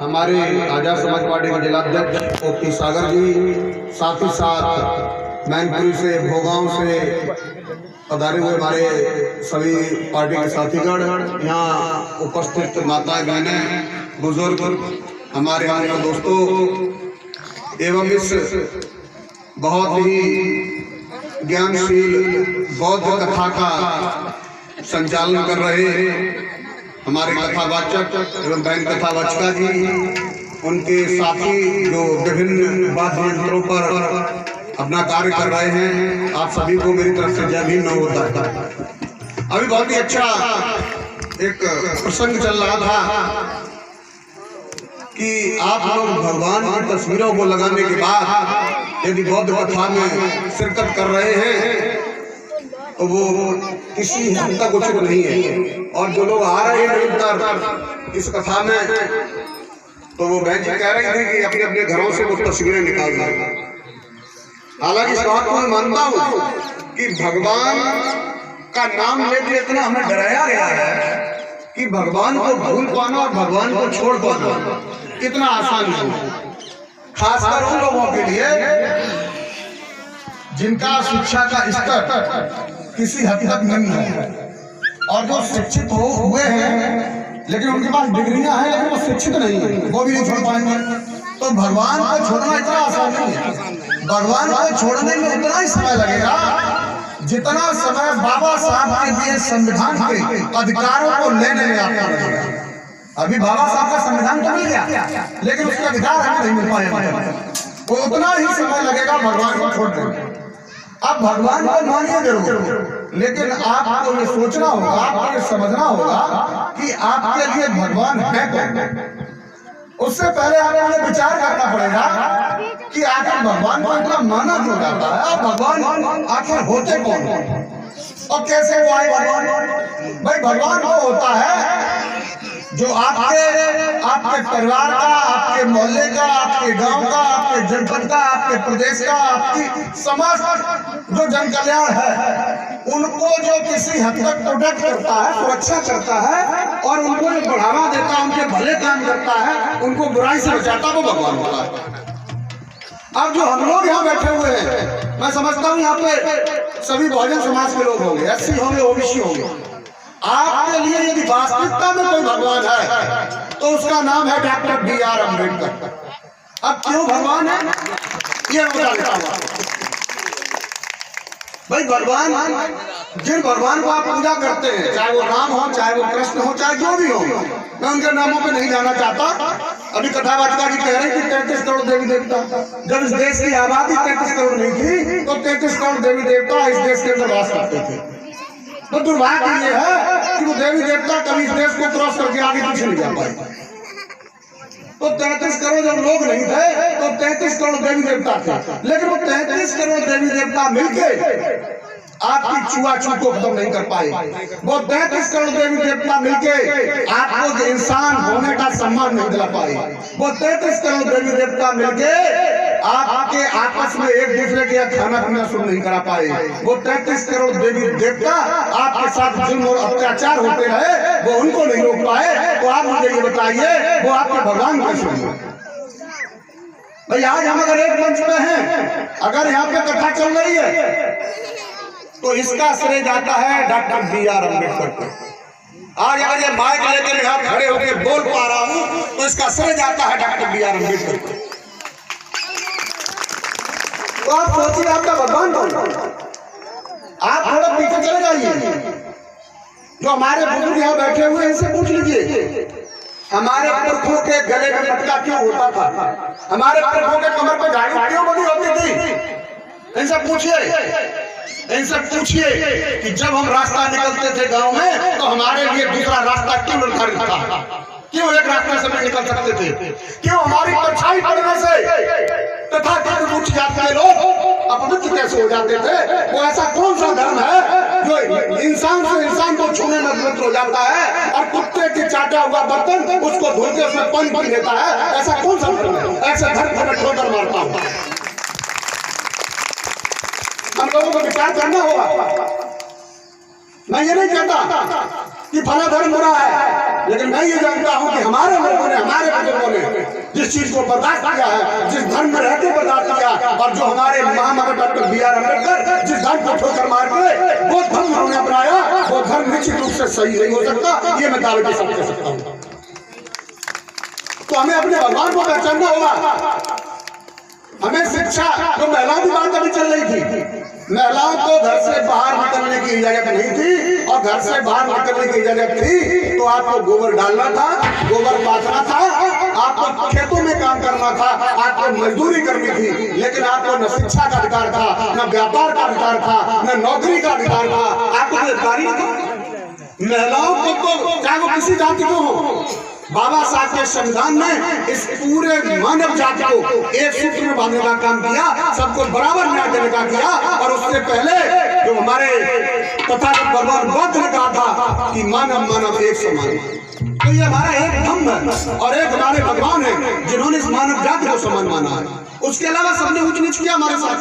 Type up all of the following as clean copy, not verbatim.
हमारे आजाद समाज पार्टी के जिलाध्यक्ष ओपी सागर जी, साथ ही साथ मैनपुरी से, भोगांव से पधारे हुए हमारे सभी पार्टी के साथीगण, यहाँ उपस्थित माताएं, बहनें, बुजुर्ग, हमारे यहाँ के दोस्तों एवं इस बहुत ही ज्ञानशील बौद्ध कथा का संचालन कर रहे हमारे कथावाचक एवं बहन कथावाचिका जी, उनके साथी जो विभिन्न वाद्य यंत्रों पर अपना कार्य कर रहे हैं, आप सभी को मेरी तरफ से जय भीम नमोदर। अभी बहुत ही अच्छा एक प्रसंग चल रहा था कि आप लोग भगवान की तस्वीरों को लगाने के बाद यदि बौद्ध कथा में शिरकत कर रहे हैं तो वो किसी हद तक उचित नहीं है। और जो लोग आ रहे हैं इस कथा में, तो वो बहन जी कह रही थी कि अपने अपने घरों से वो तस्वीरें निकाल दें। हालांकि इस बात को मैं मानता हूँ कि भगवान का नाम लेकर इतना हमें डराया गया है कि भगवान को भूल पाना और भगवान को छोड़ पाना कितना आसान नहीं है, खासकर उन लोगों के लिए जिनका शिक्षा का स्तर किसी हद तक निम्न है, और जो शिक्षित हुए हैं लेकिन उनके पास डिग्रियां हैं लेकिन वो शिक्षित नहीं है, वो भी नहीं छोड़ पाएंगे। तो भगवान को छोड़ना इतना आसान नहीं है। भगवान को छोड़ने में उतना ही समय लगेगा जितना समय बाबा साहब के दिए संविधान के अधिकारों को लेने में आपका लगेगा। अभी बाबा साहब का संविधान तो मिल गया लेकिन उसके अधिकार हमें नहीं मिल पाए, वो उतना ही समय लगेगा भगवान को छोड़ने में। अब भगवान को मानिए जरूर, लेकिन आपको ये सोचना होगा, आपको ये समझना होगा कि आपके लिए भगवान है कौन। उससे पहले आपको ये विचार करना पड़ेगा कि आखिर भगवान को इतना माना क्यों जाता है, भगवान आखिर होते कौन और कैसे वो आए भगवान। भाई भगवान वो होता है जो आपके परिवार का, आपके मोहल्ले का, आपके गांव का, आपके जनपद का, आपके प्रदेश का, आपकी समाज जो जन कल्याण है उनको जो किसी हद तक प्रोटेक्ट करता है, सुरक्षा करता है और उनको जो बढ़ावा देता है, उनके भले काम करता है, उनको बुराई से बचाता है, वो भगवान होता है। अब जो हम लोग यहाँ बैठे हुए हैं, मैं समझता हूँ यहाँ पे सभी बहुजन समाज के लोग होंगे, एससी होंगे, ओबीसी होंगे। आपके लिए यदि वास्तविकता में कोई भगवान है तो उसका नाम है डॉक्टर बी.आर. अम्बेडकर। अब क्यों भगवान है ये बता देता हूं। भाई भगवान, जिन भगवान को आप पूजा करते हैं, चाहे वो राम हो, चाहे वो कृष्ण हो, चाहे जो भी हो, मैं उनके नामों पे नहीं जाना चाहता। अभी कथावाचिका जी कह रही थी 33 करोड़ देवी देवता। जब इस देश की आबादी 33 करोड़ नहीं थी तो 33 करोड़ देवी देवता इस देश के अंदर वास करते थे। तो दुर्भाग्य ये है कि वो देवी देवता कभी इस देश को क्रॉस करके आगे पीछे नहीं जा पाए। तो 33 करोड़ जब लोग नहीं थे तो 33 करोड़ देवी देवता थे, लेकिन वो 33 करोड़ देवी देवता मिलके आपकी छुआछूत को खत्म नहीं कर पाए। वो 33 करोड़ देवी देवता मिलके आपको इंसान होने का सम्मान नहीं दिला पाए। वो 33 करोड़ देवी देवता मिलके आपके आपस में एक दूसरे के खाना पीना शुरू नहीं करा पाए। वो 33 करोड़ देवी देवता आपके साथ जुल्म और अत्याचार होते रहे, वो उनको नहीं रोक पाए। तो आप मुझे ये बताइए वो आपके भगवान कैसे हुए। भाई आज हम अगर एक मंच में हैं, अगर यहाँ पे कथा चल रही है तो इसका श्रेय जाता है डॉक्टर बी.आर. अम्बेडकर को। आज अगर ये माइक लेकर यहाँ खड़े होकर बोल पा रहा हूँ तो इसका श्रेय जाता है डॉक्टर बी.आर. अम्बेडकर को। तो आप सोचिए आपका भगवान कौन। आप थोड़ा पीछे चले जाइए, जो हमारे बुजुर्ग यहाँ बैठे हुए इनसे पूछ लीजिए हमारे पुरखों के गले में मटका क्यों होता था, हमारे पुरखों के कमर पर घाटी क्यों बनी होती थी। इनसे पूछिए कि जब हम रास्ता निकलते थे गांव में तो हमारे लिए दूसरा रास्ता क्यों निर्धारित था, क्यों एक रास्ते से नहीं निकल सकते थे, क्यों हमारी परछाई पड़ने से तथा उच्च जाति के लोग अपवित्र कैसे हो जाते थे। वो ऐसा कौन सा धर्म है जो इंसान से इंसान को छूने में पवित्र हो जाता है और कुत्ते की चाटा हुआ बर्तन उसको धो के उसमें पानी पी लेता है। ऐसा कौन सा धर्म है। ऐसे धर्म को मैं ठोकर मारता हूँ। हम लोगों को विचार करना होगा। मैं ये नहीं कहता कि फला धर्म बुरा है, लेकिन मैं ये जानता हूं कि हमारे लोगों ने, हमारे बुजुर्गों ने जिस चीज को बर्दाश्त किया है, जिस धर्म में रहते बर्दाश्त किया, और जो हमारे महामहिम डॉक्टर B.R. अम्बेडकर जिस धर्म को ठोकर मार के वो धर्म उन्होंने अपनाया, वो धर्म निश्चित रूप से सही नहीं हो सकता, ये मैं दावे के साथ कह सकता हूँ। तो हमें अपने भगवान को पहचानना होगा। हमें शिक्षा, तो महिलाओं की बात अभी चल रही थी, महिलाओं को घर से बाहर निकलने की इजाजत नहीं थी, और घर से बाहर निकलने की इजाजत थी तो आपको गोबर डालना था, गोबर पाथना था, आपको खेतों में काम करना था, आपको मजदूरी करनी थी, लेकिन आपको न शिक्षा का अधिकार था, न व्यापार का अधिकार था, न नौकरी का अधिकार था, आपको अधिकार ही नहीं। महिलाओं को तो चाहे वो किसी जाति को हो, बाबा साहब के संविधान ने इस पूरे मानव जाति को एक सूत्र में बांधने का काम किया, सबको बराबर न्याय देने का किया। और उससे पहले जो हमारे तथागत भगवान बुद्ध ने कहा था कि मानव मानव एक समान, तो ये हमारा एक धर्म है और एक हमारे भगवान है जिन्होंने इस मानव जाति को समान माना है। उसके अलावा सबने ऊंच नीच किया हमारे साथ।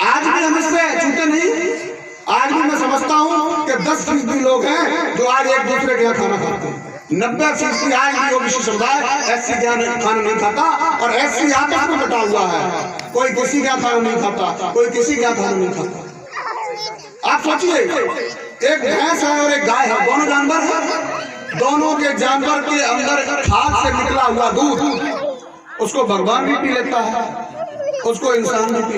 आज भी हम इससे छूटे नहीं। आज भी मैं समझता हूँ कि 10% लोग हैं जो आज एक दूसरे के यहाँ खाना खाते हैं। 90% आज भी ओबीसी समुदाय SC का खाना नहीं खाता, और SC आपस में बटा हुआ है, कोई किसी का खाना नहीं खाता, कोई किसी का खाना नहीं खाता। आप सोचिए, एक भैंस है और एक गाय है, दोनों जानवर है, दोनों के जानवर के अंदर खाद से निकला हुआ दूध उसको भगवान भी पी लेता है, उसको इंसान भी पी